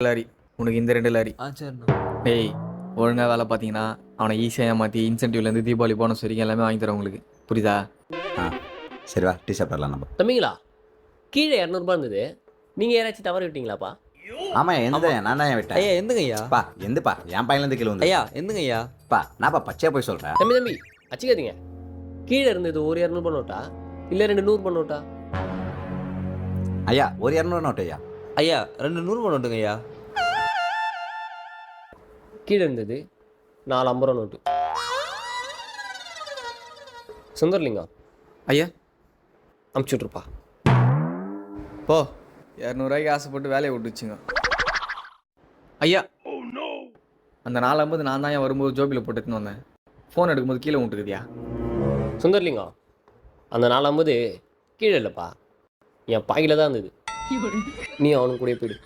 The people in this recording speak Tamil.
லாரி உனக்கு இந்த 2 லாரி. சரிண்ணா. டேய் ஒழுங்காக வேலை பார்த்தீங்கன்னா அவனை ஈஸியாக ஏமாற்றி இன்சென்டிவ்லேருந்து தீபாவளி போனஸ் வரைக்கும் எல்லாமே வாங்கி தரேன் உங்களுக்கு. புரியுதா? சரி வா டீ சாப்பிடலாம் நம்ம. தம்பிங்களா, கீழே 200 இருந்தது. நீங்கள் யாராச்சும் தவறு விட்டீங்களாப்பா? ஆமாம் எந்த நான் தான் விட்டேன். ஐயா எந்துங்க ஐயா. பா எந்தப்பா என் பையன்லேருந்து கீழே வந்து. ஐயா எந்துங்க ஐயா. பா நான்ப்பா பச்சையாக போய் சொல்கிறேன். தம்பி வச்சுக்காதீங்க. கீழே இருந்தது ஒரு 200 நோட்டா இல்லை 2 100 நோட்டா? ஐயா ஒரு 200 நோட்டு ஐயா. ஐயா 2 100 நோட்டுங்க ஐயா. கீழே இருந்தது 4 50 நோட்டு. சுந்தர்லிங்கம் ஐயா அமுச்சு விட்ருப்பா. போ 200 ஆசைப்பட்டு வேலையை விட்டுச்சுங்க. ஐயா அந்த 450 நான் தான் வரும்போது ஜோபியில் போட்டுன்னு வந்தேன். ஃபோன் எடுக்கும்போது கீழே விட்டுக்குதியா? சுந்தர்லிங்கம் அந்த 450 கீழே இல்லைப்பா, என் பாயில தான் இருந்தது. நீ அவனுக்கு கூட போயிடு.